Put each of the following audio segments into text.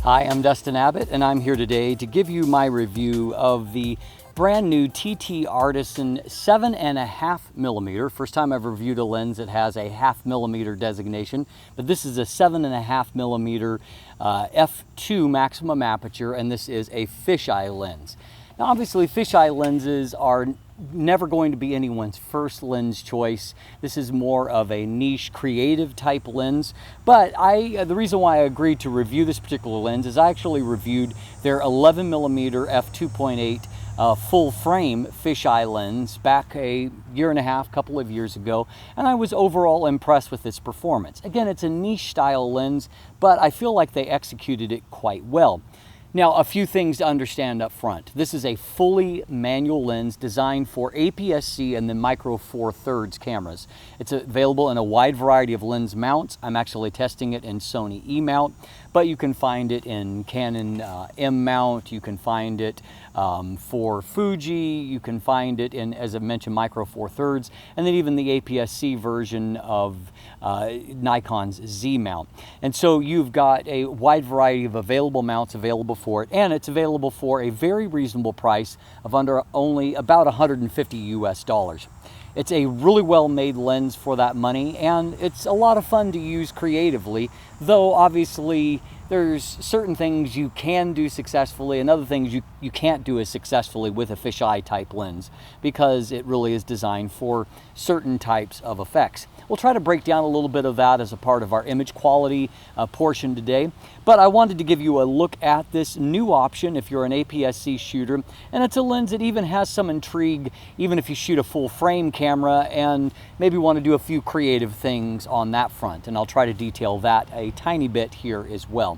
Hi, I'm Dustin Abbott, and I'm here today to give you my review of the brand new TTArtisan 7.5mm. First time I've reviewed a lens that has a 0.5mm designation, but this is a 7.5mm f2 maximum aperture, and this is a fisheye lens. Now, obviously, fisheye lenses are never going to be anyone's first lens choice. This is more of a niche creative type lens, but the reason why I agreed to review this particular lens is I actually reviewed their 11mm f2.8 full frame fisheye lens back a year and a half, couple of years ago, and I was overall impressed with its performance. Again, it's a niche style lens, but I feel like they executed it quite well. Now, a few things to understand up front. This is a fully manual lens designed for APS-C and the micro four thirds cameras. It's available in a wide variety of lens mounts. I'm actually testing it in Sony E mount, but you can find it in Canon M mount. You can find it for Fuji. You can find it in, as I mentioned, micro four thirds, and then even the APS-C version of Nikon's Z mount. And so you've got a wide variety of available mounts available for it, and it's available for a very reasonable price of only about $150 US. It's a really well-made lens for that money, and it's a lot of fun to use creatively, though obviously there's certain things you can do successfully and other things you can't do as successfully with a fisheye type lens because it really is designed for certain types of effects. We'll try to break down a little bit of that as a part of our image quality portion today, but I wanted to give you a look at this new option if you're an APS-C shooter, and it's a lens that even has some intrigue even if you shoot a full frame camera and maybe want to do a few creative things on that front, and I'll try to detail that a tiny bit here as well.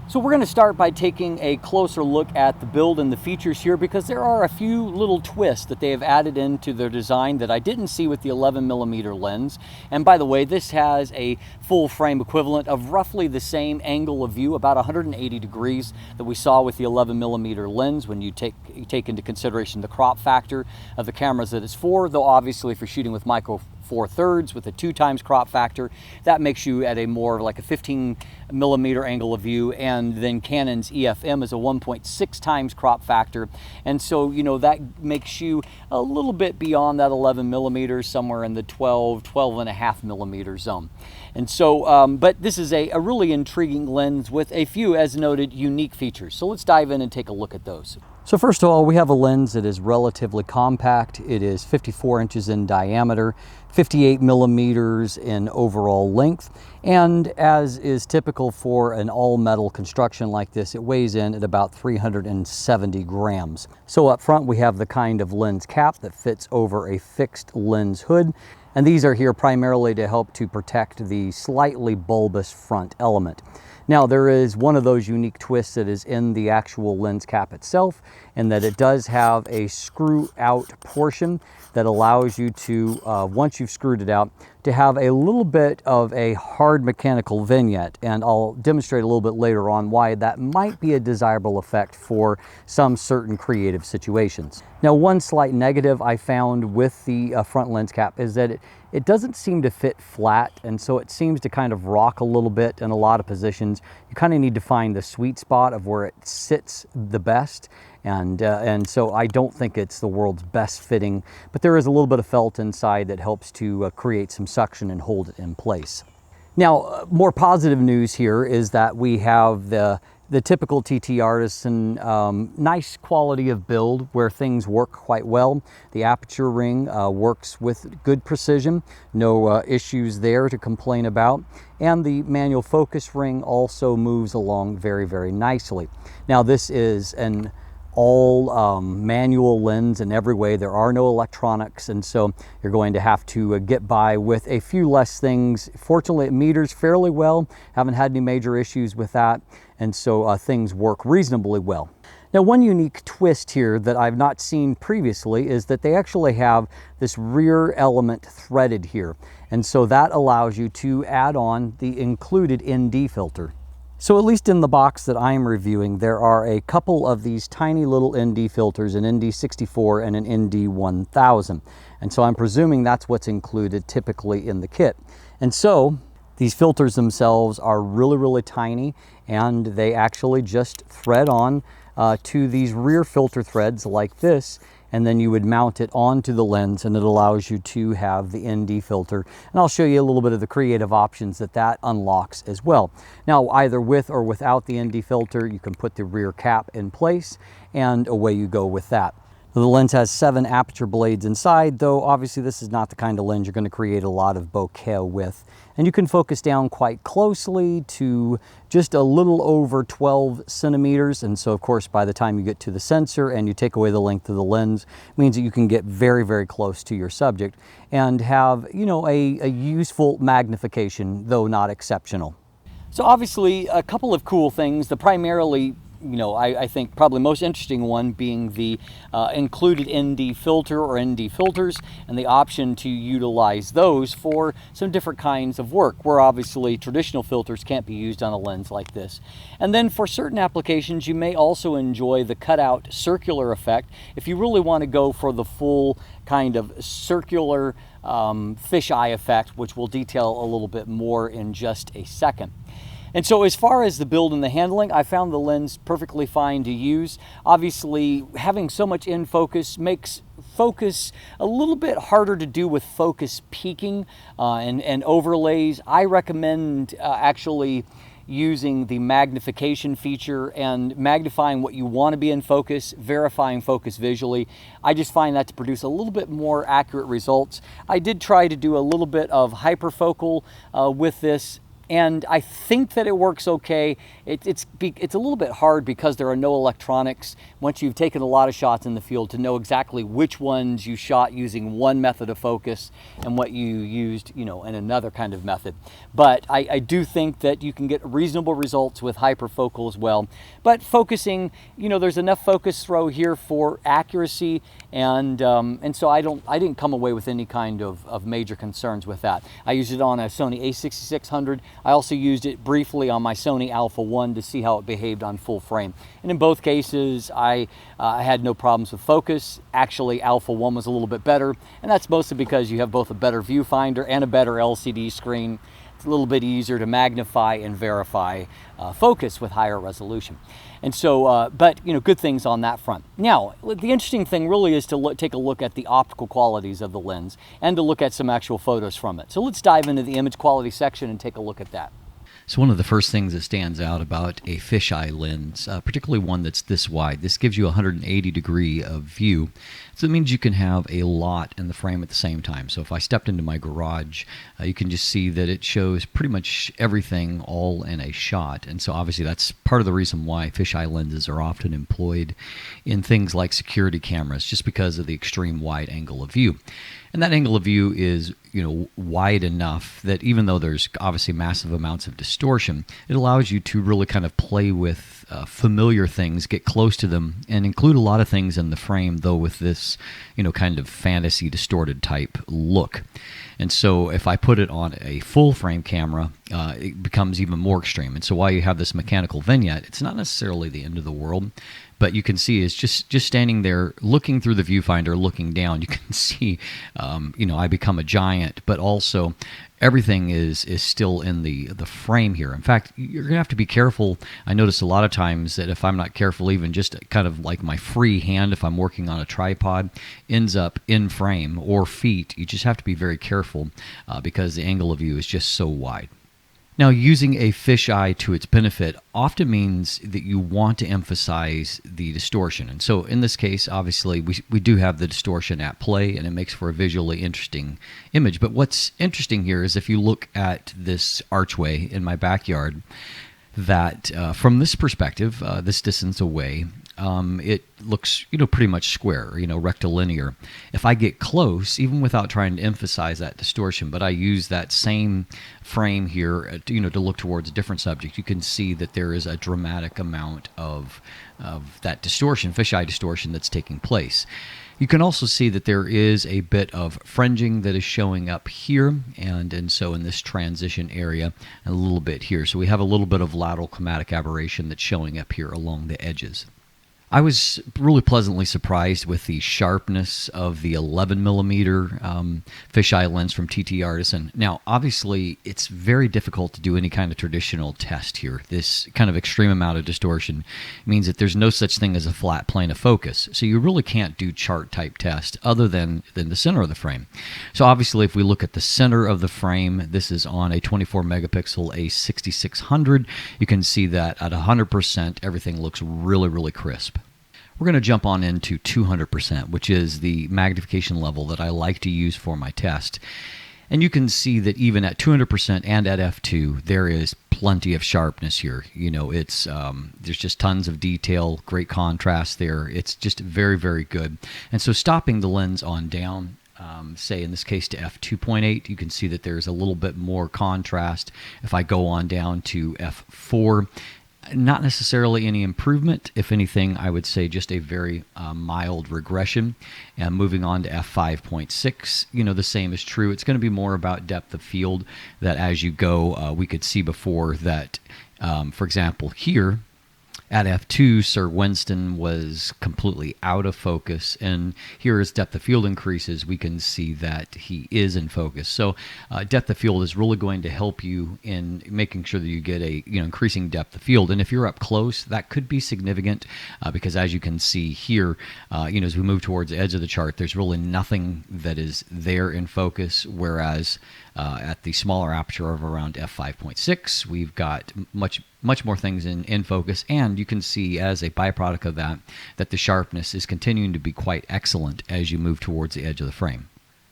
So we're going to start by taking a closer look at the build and the features here, because there are a few little twists that they have added into their design that I didn't see with the 11mm lens. And by the way, this has a full frame equivalent of roughly the same angle of view, about 180 degrees, that we saw with the 11mm lens when you take into consideration the crop factor of the cameras that it's for, though obviously if you're shooting with micro four thirds with a 2x crop factor, that makes you at a more like a 15mm angle of view, and then Canon's EFM is a 1.6x crop factor, and so that makes you a little bit beyond that 11mm, somewhere in the 12.5mm zone. And so but this is a really intriguing lens with a few, as noted, unique features. So let's dive in and take a look at those. So first of all, we have a lens that is relatively compact. It is 54 inches in diameter, 58mm in overall length, and as is typical for an all-metal construction like this, it weighs in at about 370 grams. So up front we have the kind of lens cap that fits over a fixed lens hood, and these are here primarily to help to protect the slightly bulbous front element. Now, there is one of those unique twists that is in the actual lens cap itself, in that it does have a screw out portion that allows you to, once you've screwed it out, to have a little bit of a hard mechanical vignette, and I'll demonstrate a little bit later on why that might be a desirable effect for some certain creative situations. Now, one slight negative I found with the front lens cap is that it doesn't seem to fit flat, and so it seems to kind of rock a little bit in a lot of positions. You kind of need to find the sweet spot of where it sits the best, and so I don't think it's the world's best fitting, but there is a little bit of felt inside that helps to create some suction and hold it in place. Now, more positive news here is that we have the typical TTArtisan nice quality of build where things work quite well. The aperture ring works with good precision, no issues there to complain about, and the manual focus ring also moves along very, very nicely. Now, this is an all manual lens in every way. There are no electronics, and so you're going to have to get by with a few less things. Fortunately, it meters fairly well. Haven't had any major issues with that, and so things work reasonably well. Now, one unique twist here that I've not seen previously is that they actually have this rear element threaded here, and so that allows you to add on the included ND filter. So at least in the box that I'm reviewing, there are a couple of these tiny little ND filters, an ND64 and an ND1000. And so I'm presuming that's what's included typically in the kit. And so These filters themselves are really, really tiny, and they actually just thread on to these rear filter threads like this, and then you would mount it onto the lens, and it allows you to have the ND filter. And I'll show you a little bit of the creative options that unlocks as well. Now, either with or without the ND filter, you can put the rear cap in place, and away you go with that. The lens has 7 aperture blades inside, though obviously this is not the kind of lens you're going to create a lot of bokeh with. And you can focus down quite closely to just a little over 12 centimeters. And so, of course, by the time you get to the sensor and you take away the length of the lens, it means that you can get very, very close to your subject and have, you know, a useful magnification, though not exceptional. So obviously, a couple of cool things. The primarily, you know, I think probably most interesting one being the included ND filter or ND filters, and the option to utilize those for some different kinds of work where obviously traditional filters can't be used on a lens like this. And then for certain applications, you may also enjoy the cutout circular effect if you really want to go for the full kind of circular fisheye effect, which we'll detail a little bit more in just a second. And so as far as the build and the handling, I found the lens perfectly fine to use. Obviously, having so much in focus makes focus a little bit harder to do with focus peaking and overlays. I recommend actually using the magnification feature and magnifying what you want to be in focus, verifying focus visually. I just find that to produce a little bit more accurate results. I did try to do a little bit of hyperfocal with this, and I think that it works okay. It's a little bit hard because there are no electronics once you've taken a lot of shots in the field to know exactly which ones you shot using one method of focus and what you used, you know, in another kind of method. But I do think that you can get reasonable results with hyperfocal as well. But focusing, you know, there's enough focus throw here for accuracy, and so I didn't come away with any kind of major concerns with that. I used it on a Sony a6600. I also used it briefly on my Sony Alpha 1 to see how it behaved on full frame. And in both cases, I had no problems with focus. Actually, Alpha 1 was a little bit better, and that's mostly because you have both a better viewfinder and a better LCD screen. It's a little bit easier to magnify and verify focus with higher resolution. And so, but, you know, good things on that front. Now, the interesting thing really is to take a look at the optical qualities of the lens and to look at some actual photos from it. So let's dive into the image quality section and take a look at that. So one of the first things that stands out about a fisheye lens, particularly one that's this wide, this gives you a 180 degree of view. So it means you can have a lot in the frame at the same time. So if I stepped into my garage, you can just see that it shows pretty much everything all in a shot. And so obviously that's part of the reason why fisheye lenses are often employed in things like security cameras, just because of the extreme wide angle of view. And that angle of view is, you know, wide enough that even though there's obviously massive amounts of distortion, it allows you to really kind of play with familiar things, get close to them, and include a lot of things in the frame, though with this, you know, kind of fantasy distorted type look. And so if I put it on a full frame camera, it becomes even more extreme. And so while you have this mechanical vignette, it's not necessarily the end of the world. But you can see is just standing there, looking through the viewfinder, looking down, you can see, you know, I become a giant, but also everything is still in the frame here. In fact, you're going to have to be careful. I notice a lot of times that if I'm not careful, even just kind of like my free hand, if I'm working on a tripod, ends up in frame, or feet. You just have to be very careful because the angle of view is just so wide. Now, using a fisheye to its benefit often means that you want to emphasize the distortion. And so in this case, obviously, we do have the distortion at play, and it makes for a visually interesting image. But what's interesting here is if you look at this archway in my backyard, that from this perspective, this distance away, it looks, you know, pretty much square, you know, rectilinear. If I get close, even without trying to emphasize that distortion, but I use that same frame here, you know, to look towards a different subject, you can see that there is a dramatic amount of that distortion, fisheye distortion, that's taking place. You can also see that there is a bit of fringing that is showing up here, and so in this transition area, and a little bit here. So we have a little bit of lateral chromatic aberration that's showing up here along the edges. I was really pleasantly surprised with the sharpness of the 11mm fisheye lens from TTArtisan. Now, obviously, it's very difficult to do any kind of traditional test here. This kind of extreme amount of distortion means that there's no such thing as a flat plane of focus. So you really can't do chart type test other than the center of the frame. So obviously, if we look at the center of the frame, this is on a 24 megapixel A6600. You can see that at 100%, everything looks really, really crisp. We're going to jump on into 200%, which is the magnification level that I like to use for my test. And you can see that even at 200% and at f2, there is plenty of sharpness here. You know, it's there's just tons of detail, great contrast there. It's just very, very good. And so stopping the lens on down, say in this case to f2.8, you can see that there's a little bit more contrast. If I go on down to f4, not necessarily any improvement. If anything, I would say just a very mild regression. And moving on to f5.6, you know, the same is true. It's going to be more about depth of field, that as you go, we could see before that, for example, here, at f2, Sir Winston was completely out of focus, and here as depth of field increases, we can see that he is in focus. So depth of field is really going to help you in making sure that you get a increasing depth of field. And if you're up close, that could be significant because as you can see here, as we move towards the edge of the chart, there's really nothing that is there in focus, whereas at the smaller aperture of around f5.6, we've got much more things in focus, and you can see as a byproduct of that the sharpness is continuing to be quite excellent as you move towards the edge of the frame.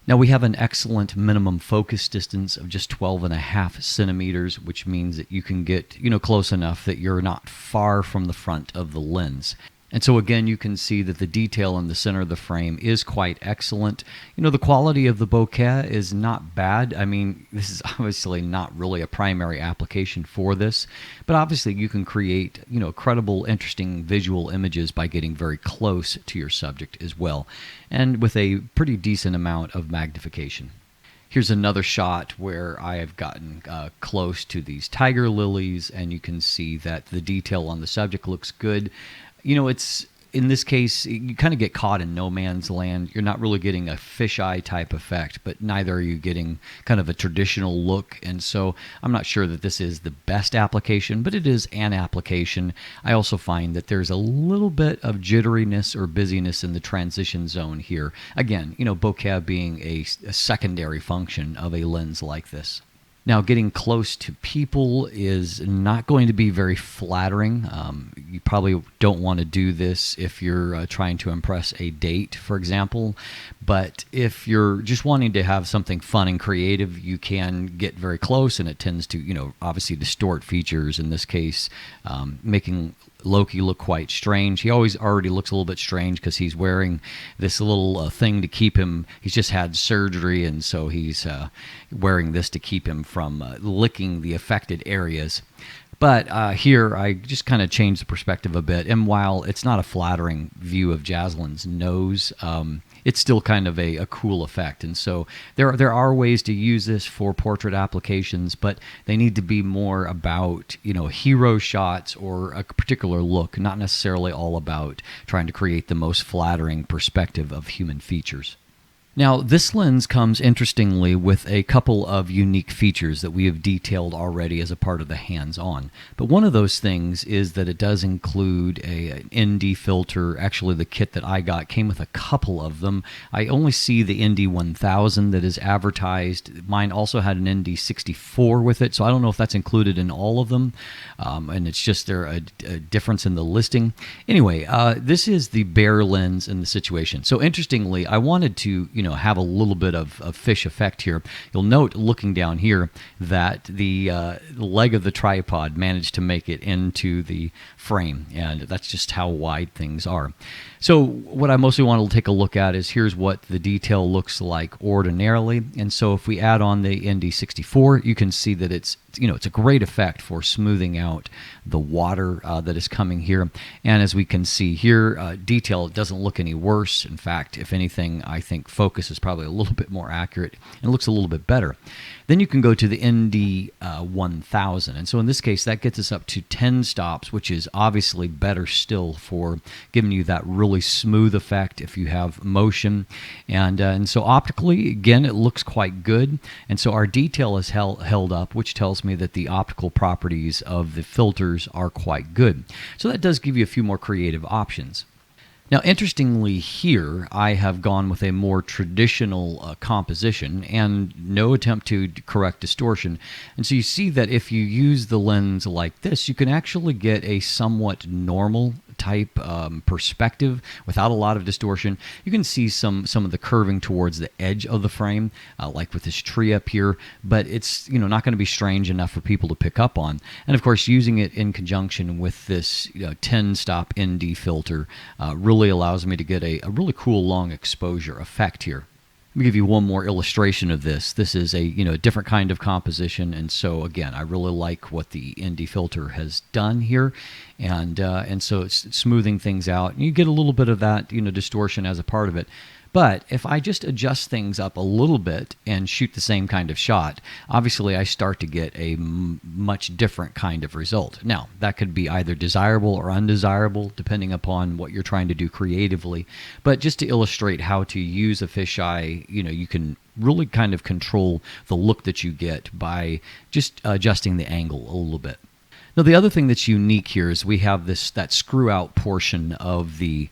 Now we have an excellent minimum focus distance of just 12.5 centimeters, which means that you can get close enough that you're not far from the front of the lens. And so again, you can see that the detail in the center of the frame is quite excellent. The quality of the bokeh is not bad. I mean, this is obviously not really a primary application for this, but obviously you can create, credible, interesting visual images by getting very close to your subject as well, and with a pretty decent amount of magnification. Here's another shot where I have gotten close to these tiger lilies, and you can see that the detail on the subject looks good. It's in this case, you kind of get caught in no man's land. You're not really getting a fisheye type effect, but neither are you getting kind of a traditional look. And so I'm not sure that this is the best application, but it is an application. I also find that there's a little bit of jitteriness or busyness in the transition zone here. Again, bokeh being a secondary function of a lens like this. Now, getting close to people is not going to be very flattering. You probably don't want to do this if you're trying to impress a date, for example. But if you're just wanting to have something fun and creative, you can get very close, and it tends to, obviously distort features, in this case, making Loki look quite strange. He already looks a little bit strange because he's wearing this little thing to keep him. He's just had surgery, and so he's wearing this to keep him from licking the affected areas. But here, I just kind of changed the perspective a bit. And while it's not a flattering view of Jaslin's nose, it's still kind of a cool effect. And so there are ways to use this for portrait applications, but they need to be more about, hero shots or a particular look, not necessarily all about trying to create the most flattering perspective of human features. Now, this lens comes interestingly with a couple of unique features that we have detailed already as a part of the hands-on. But one of those things is that it does include an ND filter. Actually, the kit that I got came with a couple of them. I only see the ND 1000 that is advertised. Mine also had an ND 64 with it, so I don't know if that's included in all of them. And it's just a difference in the listing. Anyway, this is the bare lens in the situation. So interestingly, I wanted to have a little bit of fish effect here. You'll note, looking down here, that the leg of the tripod managed to make it into the frame, and that's just how wide things are. So what I mostly want to take a look at is here's what the detail looks like ordinarily. And so if we add on the ND64, you can see that it's it's a great effect for smoothing out the water that is coming here. And as we can see here, detail doesn't look any worse. In fact, if anything, I think focus is probably a little bit more accurate and looks a little bit better. Then you can go to the ND 1000. And so in this case, that gets us up to 10 stops, which is obviously better still for giving you that really smooth effect if you have motion. And so optically, again, it looks quite good. And so our detail is held up, which tells me that the optical properties of the filters are quite good. So that does give you a few more creative options. Now, interestingly here, I have gone with a more traditional composition and no attempt to correct distortion. And so you see that if you use the lens like this, you can actually get a somewhat normal type perspective without a lot of distortion. You can see some of the curving towards the edge of the frame, like with this tree up here, but it's not going to be strange enough for people to pick up on. And of course, using it in conjunction with this 10-stop ND filter really allows me to get a really cool long exposure effect here. Let me give you one more illustration of this. This is a different kind of composition, and so again, I really like what the ND filter has done here, and so it's smoothing things out. You get a little bit of that distortion as a part of it. But if I just adjust things up a little bit and shoot the same kind of shot, obviously I start to get a much different kind of result. Now, that could be either desirable or undesirable, depending upon what you're trying to do creatively. But just to illustrate how to use a fisheye, you can really kind of control the look that you get by just adjusting the angle a little bit. Now, the other thing that's unique here is we have that screw-out portion of the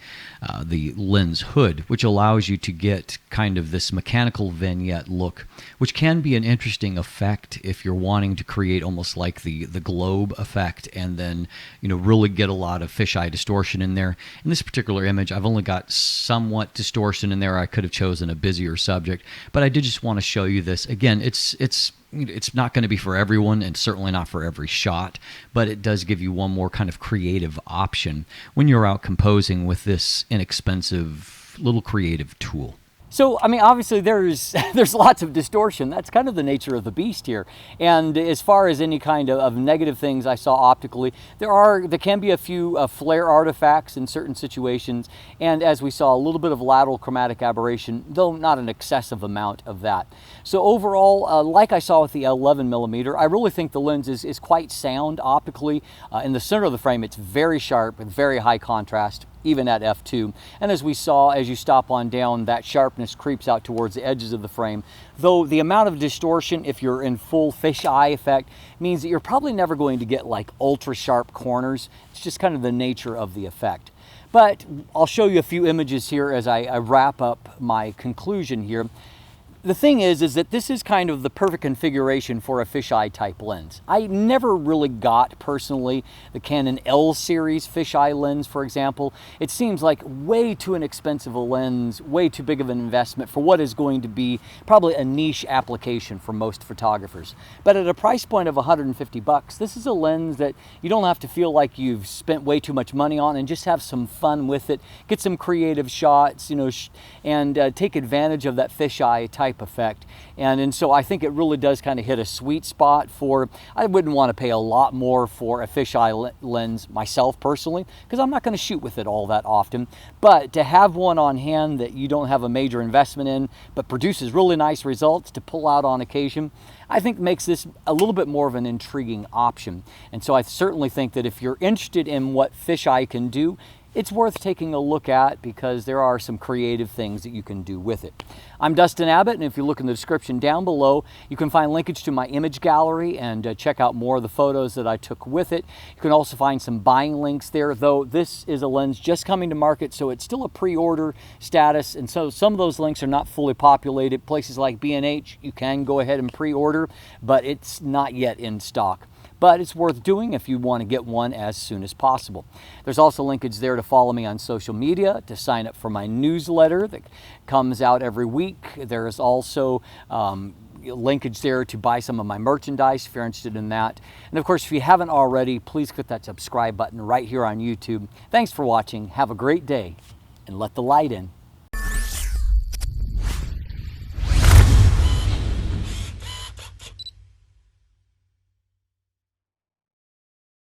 lens hood, which allows you to get kind of this mechanical vignette look, which can be an interesting effect if you're wanting to create almost like the globe effect and then really get a lot of fisheye distortion in there. In this particular image, I've only got somewhat distortion in there. I could have chosen a busier subject, but I did just want to show you this. Again, it's not going to be for everyone and certainly not for every shot, but it does give you one more kind of creative option when you're out composing with this inexpensive little creative tool. So, I mean, obviously there's lots of distortion. That's kind of the nature of the beast here. And as far as any kind of negative things I saw optically, there can be a few flare artifacts in certain situations. And as we saw, a little bit of lateral chromatic aberration, though not an excessive amount of that. So overall, like I saw with the 11mm, I really think the lens is quite sound optically. In the center of the frame, it's very sharp with very high contrast, even at f2. And as we saw, as you stop on down, that sharpness creeps out towards the edges of the frame. Though the amount of distortion, if you're in full fisheye effect, means that you're probably never going to get like ultra sharp corners. It's just kind of the nature of the effect. But I'll show you a few images here as I wrap up my conclusion here. The thing is that this is kind of the perfect configuration for a fisheye type lens. I never really got, personally, the Canon L series fisheye lens, for example. It seems like way too inexpensive a lens, way too big of an investment for what is going to be probably a niche application for most photographers. But at a price point of 150 bucks, this is a lens that you don't have to feel like you've spent way too much money on, and just have some fun with it, get some creative shots, and take advantage of that fisheye type effect. And so I think it really does kind of hit a sweet spot for, I wouldn't want to pay a lot more for a fisheye lens myself personally, because I'm not going to shoot with it all that often. But to have one on hand that you don't have a major investment in, but produces really nice results to pull out on occasion, I think makes this a little bit more of an intriguing option. And so I certainly think that if you're interested in what fisheye can do, it's worth taking a look at, because there are some creative things that you can do with it. I'm Dustin Abbott, and if you look in the description down below, you can find linkage to my image gallery and check out more of the photos that I took with it. You can also find some buying links there, though this is a lens just coming to market, so it's still a pre-order status, and so some of those links are not fully populated. Places like B&H, you can go ahead and pre-order, but it's not yet in stock. But it's worth doing if you want to get one as soon as possible. There's also linkage there to follow me on social media, to sign up for my newsletter that comes out every week. There's also linkage there to buy some of my merchandise if you're interested in that. And of course, if you haven't already, please click that subscribe button right here on YouTube. Thanks for watching. Have a great day, and let the light in.